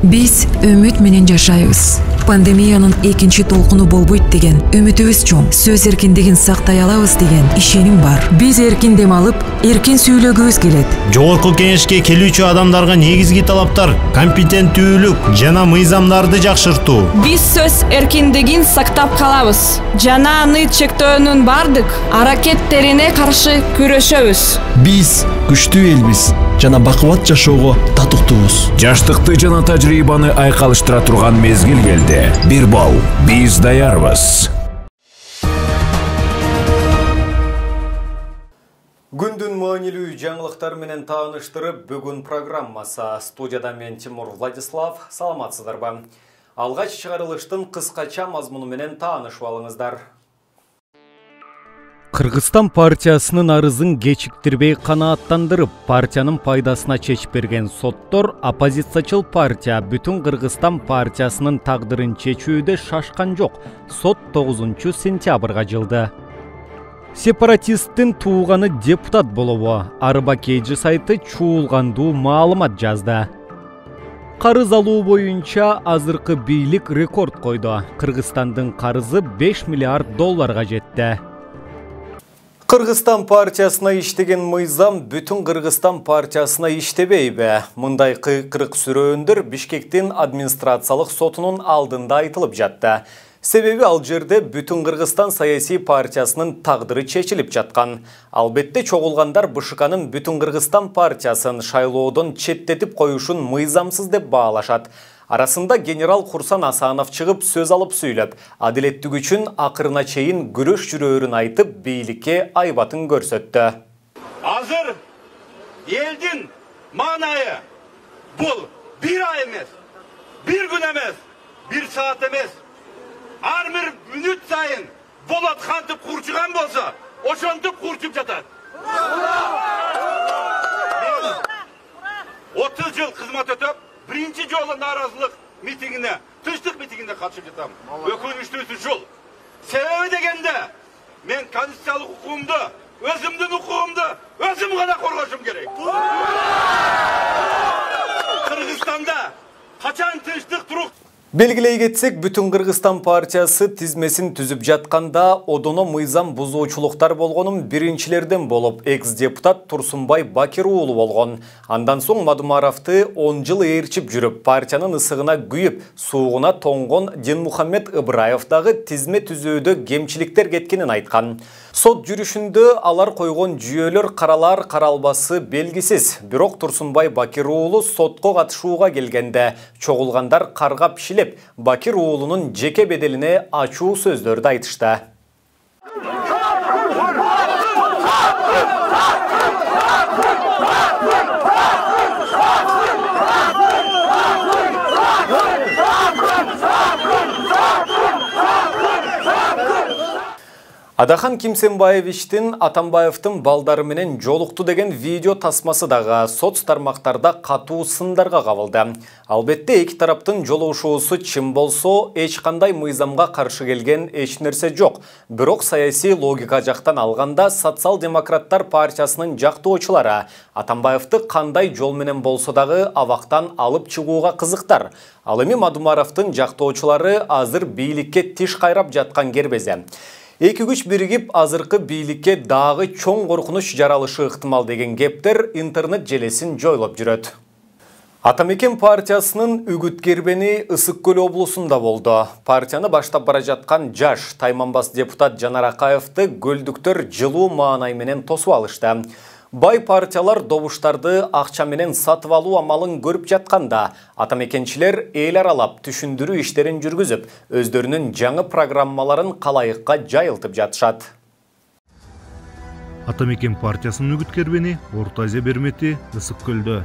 Biz ümit менен жашайбыз. Пандемиянын экинчи толкуну болбойт деген үмүтүбүз чоң. Сөз эркиндигин сактай алабыз деген ишеним бар. Биз эркин дем алып, эркин сүйлөгүбүз келет. Жогорку кеңешке келүүчү адамдарга негизги талаптар компетенттүүлүк жана мыйзамдарды жакшыртуу. Биз сөз эркиндигин сактап калабыз. Жана аны чектөөнүн бардык аракеттерине каршы күрөшөбүз. Биз күчтүү элбиз жана бакубат жашоого татыктуубуз. Жаштыкты жана тажрыйбаны айкалыштыра турган мезгил келди. Бир бал, биз даярбыз. Күндүн маанилүү жаңылыктар менен тааныштырып, бүгүн программасы. Студияда мен Тимур Владислав. Саламатсыздарбы? Алгач чыгарылыштын кыскача мазмуну менен таанышып алыңыздар. Кыргызстан партиясынын арызын кечиктирбей канааттандырып, партиянын пайдасына чечип берген соттор оппозициячыл партия Бүтүн Кыргызстан партиясынын тагдырын чечүүдө шашкан жок. Сот 9 сентябрга жылды. Сепаратисттин тууганы депутат болобу? Арбакейджи сайты чуулгандуу маалымат жазды. Карыз алуу боюнча азыркы бийлик рекорд койду. Кыргызстандын карызы 5 миллиард долларга жетти. Кыргызстан партиясына иштеген мыйзам Бүтүн Кыргызстан партиясына иштебейби? Мындай кыйкырык сүрөөндөр Бишкектин администрациялык сотунун алдында айтылып жатты. Себеби ал жерде Бүтүн Кыргызстан саясий партиясынын тагдыры чечилип жаткан. Албетте чогулгандар БШКнын Бүтүн Кыргызстан партиясын шайлоодон четтетип коюшун мыйзамсыз деп баалашат. Арасында генерал Курсан Асанов чыгып сөз алып сүйлөп, адилеттик үчүн акырына чейин күрөш жүрөөрүн айтып, бийликке айбатын көрсөттү. Азыр элдин маанайы бул бир ай эмес, бир күн эмес, бир саат эмес. Ар бир мүнөт сайын болот кантип курчуган болсо, ошентип курчуп жатат. 30 жыл кызмат өтөп, биринчи жолу нааразылык митингине, тынчтык митингине катышып жатам. Өкүнүчтүүсү жол. Себеби дегенде, мен конституциялык укугумду, өзүмдүн укугумду өзүм гана коргошум керек. Кыргызстанда качан тынчтык турук? Белгилей кетсек, Бүтүн Кыргызстан партиясы тизмесин түзүп жатканда одоно мыйзам бузуучулуктар болгонун биринчилерден болуп, экс-депутат Турсунбай Бакир уулу болгон. Андан соң Мадумаровду 10 жыл ээрчип жүрүп, партиянын ысыгына күйүп, суугуна тоңгон Динмухаммед Ыбраев дагы тизме түзүүдө кемчиликтер кеткенин айткан. Сот жүрүшүндө алар койгон жүйөлөр каралар каралбасы белгисиз. Бирок Турсунбай Бакир уулу сотко катышууга келгенде чогулгандар каргап шилеп, Бакир уулунун жеке беделине ачуу сөздөрдү айтышты. Адахан Кимсенбаевичтин Атамбаевдин балдары менен жолукту деген видео тасмасы дагы соц тармактарда катуу сындарга кабылды. Албетте эки тараптын жолугушуусу чын болсо, эч кандай мыйзамга каршы келген эч нерсе жок. Бирок саясий логика жактан алганда социал-демократтар партиясынын жактоочулары Атамбаевди кандай жол менен болсо дагы абактан алып чыгууга кызыктар. Ал эми Мадумаровдун жактоочулары азыр бийликке тиш кайрап жаткан кербезе. Эки күч биригип азыркы бийликке дагы чоң коркунуч жаралышы ыктымал деген кептер интернет желесин жойлоп жүрөт. Атамекен партиясынын үгүт кербени Ысык Көл облусунда болду. Партияны баштап бара жаткан жаш Тайманбас депутат Жанар Акаевди көлдүктөр жылуу маанай менен тосуп алышты. Бай партиялар добуштарды акча менен сатып алуу амалын көрүп жатканда, атамекенчилер эл аралап түшүндүрүү иштерин жүргүзүп, өздөрүнүн жаңы программаларын калайыкка жайылтып жатышат. Атамекен партиясынын үгүт кербени Орто Азия бермети Ысык Көлдө.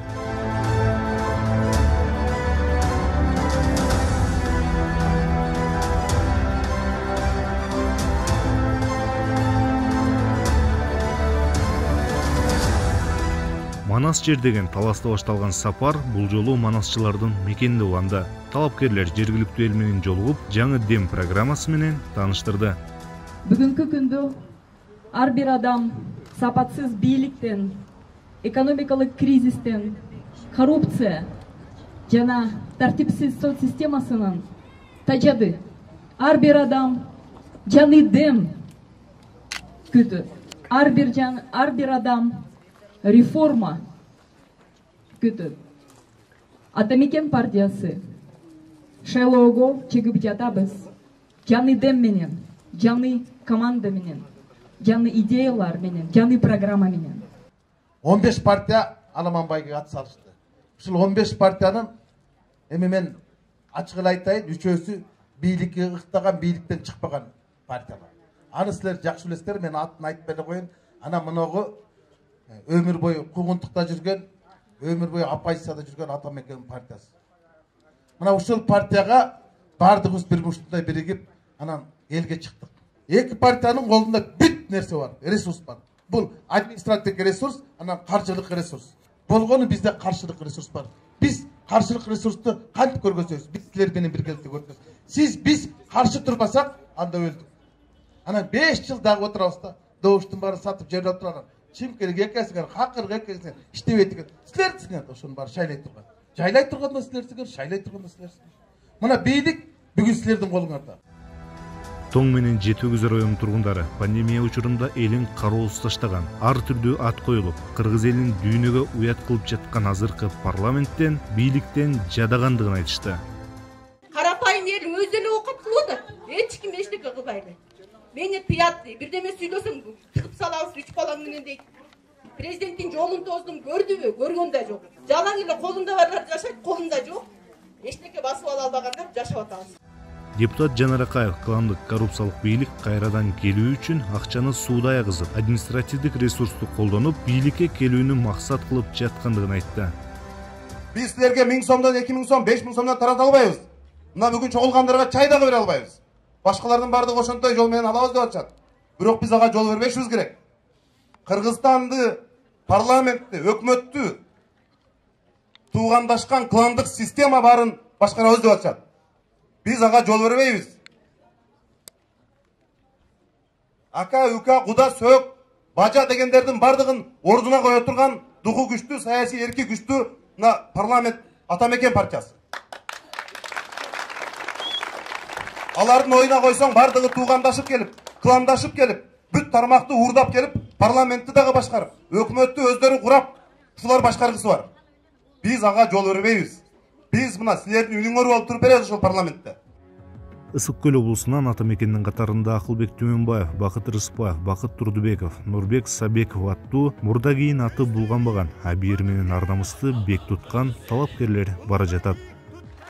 Манас жер деген таласта башталган сапар бул жолу манасчылардын мекенинде уланды. Талапкерлер жергиликтүү эл менен жолугуп, жаңы дем программасы менен тааныштырды. Бүгүнкү күндө ар бир адам сапатсыз бийликтен, экономикалык кризистен, коррупция, жана тартипсиз сот системасынын тажады. Ар бир адам жаны дем күтөт. Ар бир адам реформа күтөт. Атамекен партиясы шайлоого чыгып жатабыз. Жаны дем менен, жаны команда менен, жаны идеялар менен, жаны программа менен. 15 партия Аламанбайга ат салышты. Ушул 15 партиянын эми мен ачык эле айтайын, үчөөсү бийликке ыктаган, бийликтен чыкпаган партиялар. Аны силер жакшы билесиздер, мен атын айтпай эле коеюн. Ана мыногу өмүр бою куугунтукта жүргөн, өмүр бою оппозицияда жүргөн Атамекен партиясы. Мына ушул партияга бардыгыбыз бир муштундай биригип, анан элге чыктык. Эки партиянын колунда бүт нерсе бар, ресурс бар. Бул административдик ресурс, анан каржылык ресурс. Болгону бизде каржылык ресурс бар. Биз каржылык ресурсту кантип көргөзөбүз? Биз силер менен биргеликте көргөзөбүз. Биз каршы турбасак, анда өлдүк. Анан 5 жыл дагы отурабыз да, добуштун баарын сатып жерлеп турган. Чимкерге экесиңер, Хакырга экесиңер, иштебей деген. Силер сиңер ошонун баары шайлай турган. Жайлай турганда силерсиңер, шайлай турганда силерсиңер. Мына бийлик бүгүн силердин колуңарда. Тоң менен Жети-Өгүз районунун тургундары пандемия учурунда элин кароосуз таштаган, ар түрдүү ат коюлуп, кыргыз элин дүйнөгө уят кылып жаткан азыркы парламенттен, бийликтен жадагандыгын айтышты. Карапайым эл өзү эле оокат кылып атат. Эч ким эчтеке кылбайды. Мени тыятты, бирдеме сүйлөсөм тыгып салабыз 3 балаң менен дейт. Президенттин жолун тоздум, көрдүбү? Көргөн да жок. Жалаң эле колунда барлар жашайт, колунда жок. Эчтеке басып ала албагандар жашап атабыз. Депутат Жанар Акаев кылымдык коррупциялык бийлик кайрадан келүү үчүн акчаны сууда аягызып, административдик ресурсту колдонуп, бийликке келүүнү максат кылып жаткандыгын айтты. Биз силерге 1000 сомдон, 2000 сом, 5000 сомдон тарата албайбыз. Мына бүгүн чогулгандарга чай дагы бере албайбыз. Башкалардын бардыгы ошонтой жол менен алабыз деп атышат. Бирок биз ага жол бербешибиз керек. Кыргызстанды, парламентти, өкмөттү туугандашкан кландык система барын башкарабыз деп атышат. Biz ага жол бербейбиз. Ака, ука, куда, сөөк, бажа дегендердин бардыгын ордуна кое турган духу күчтүү, саясий эрки күчтүү парламент Атамекен партиясы. Алардын оюна койсоң бардыгы туугандашып келип, кландашып келип, бүт тармакты уурдап келип, парламентти дагы башкарып, өкмөттү өздөрү курап, ушулар башкаргысы бар. Биз ага жол бербейбиз. Биз мына силердин үнүңөр болуп туруп беребиз ушул парламентте. Ысык көл облусунан Атамекендин катарында Акылбек Түмөнбаев, Бакыт Рыспаев, Бакыт Турдубеков, Нурбек Сабеков аттуу мурда кийин аты булганбаган, абийир менен ар намысты бек туткан талапкерлер бара жатат.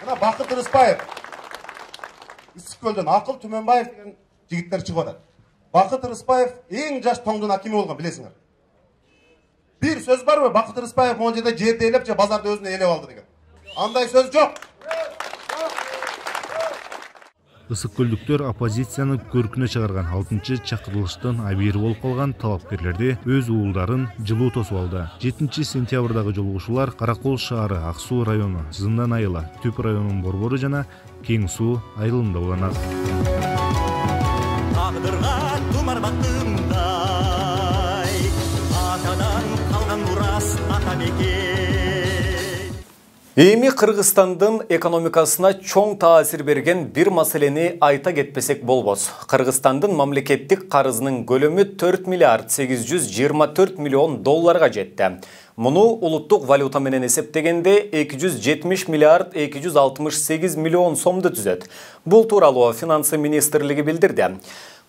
Мына Бакыт Рыспаев, Ысык көлдөн Акыл Түмөнбаев деген жигиттер чыгып атат. Бакыт Рыспаев эң жаш тоңдун акими болгон, билесиңер. Бир сөз барбы? Бакыт Рыспаев могу жерде жерди ээлеп же базарды өзүнө ээлеп алды деген. Андай сөз жок. Ысык көлдүктөр оппозицияны көркүнө чыгарган 6-чы чакырылыштан абийир болуп калган талапкерлерди өз уулдарын жылуу тосуп алды. 7 сентябрдагы жолугушуулар Каракол шаары, Ак Суу району, Зындан айыла, Түп районунун Борбору жана Кең Суу айылында уланат. Тагдырга тумарбактымдай, атадан калган мурас Атамекен. Эми Кыргызстандын экономикасына чоң таасир берген бир маселени айта кетпесек болбос. Кыргызстандын мамлекеттик карызынын көлөмү 4 миллиард 824 миллион долларга жетти. Муну улуттук валюта менен эсептегенде 270 миллиард 268 миллион сомду түзөт. Бул тууралуу Финансы министрлиги билдирди.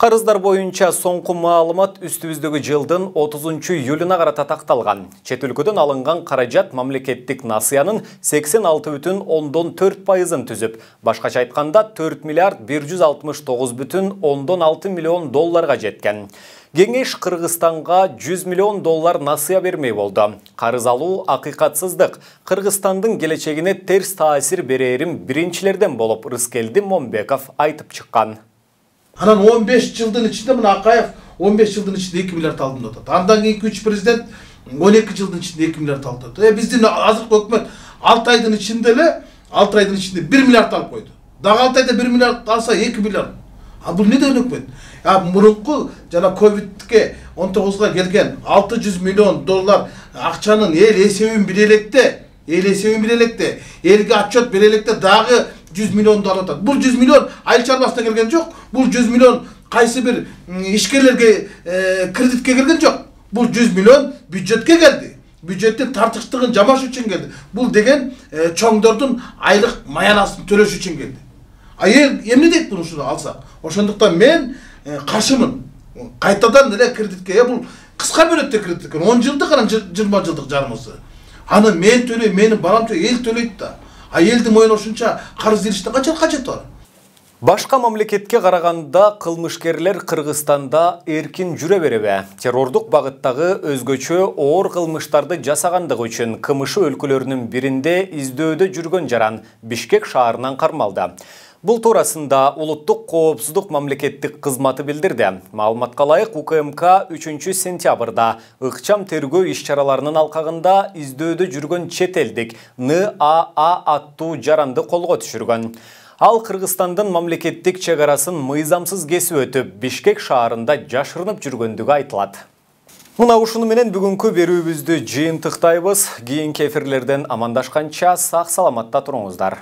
Карыздар боюнча соңку маалымат үстүбүздөгү жылдын 30-июлуна карата такталган. Чет өлкөдөн алынган каражат мамлекеттик насыянын 86,4%-ын түзүп, башкача айтканда 4 миллиард 169,6 миллион долларга жеткен. Кеңеш Кыргызстанга 100 миллион доллар насыя бермей болду. Карыз алуу акыйкатсыздык Кыргызстандын келечегине терс таасир берерин биринчилерден болуп Рыскелди Момбеков айтып чыккан. Анан 15 жылдын ичинде мына Акаев 15 жылдын ичинде 2 миллиард алдым деп атат. Андан кийинки 3 президент 12 жылдын ичинде 2 миллиард алды деп атат. Биздин азыркы өкмөт 6 айдын ичинде эле 6 айдын ичинде 1 миллиард алып койду. Дагы 6 айда 1 миллиард алса 2 миллиард. Бул не деген өкмөт? Мурунку жана ковидке 19га келген 600 миллион доллар акчанын эл эсебин бире электе эл эсебин бере электе, элге отчет бере электе дагы 100 миллионду алып атат. Бул 100 миллион айыл чарбасына келген жок. Бул 100 миллион кайсы бир ишкерлерге кредитке келген жок. Бул 100 миллион бюджетке келди. Бюджеттин тартыштыгын жамаш үчүн келди. Бул деген чоңдордун айлык маянасын төлөш үчүн келди. Эл эмне дейт буну ушуну алсак? Ошондуктан мен каршымын. Кайтадан эле кредитке, бул кыска мөөнөттө кредитке, 10 жылдык анан 20 жылдык жармысы. Аны мен төлөйм, менин балам төлөйт, эл төлөйт да. Элдин мойнуна ушунча карыз бериштин канчалык кажети бар? Башка мамлекетке караганда кылмышкерлер Кыргызстанда эркин жүрө береби? Террордук багыттагы өзгөчө оор кылмыштарды жасагандыгы үчүн КМШ өлкөлөрүнүн биринде издөөдө жүргөн жаран Бишкек шаарынан кармалды. Бул туурасында Улуттук коопсуздук мамлекеттик кызматы билдирди. Маалыматка ылайык, УКМК 3 сентябрда ыкчам тергөө иш-чараларынын алкагында издөөдө жүргөн чет элдик НАА аттуу жаранды колго түшүргөн. Ал Кыргызстандын мамлекеттик чек арасын мыйзамсыз кесип өтүп, Бишкек шаарында жашырынып жүргөндүгү айтылат. Мына ушуну менен бүгүнкү берүүбүздү жыйынтыктайбыз. Кийинки эфирлерден амандашканча сак саламатта туруңуздар.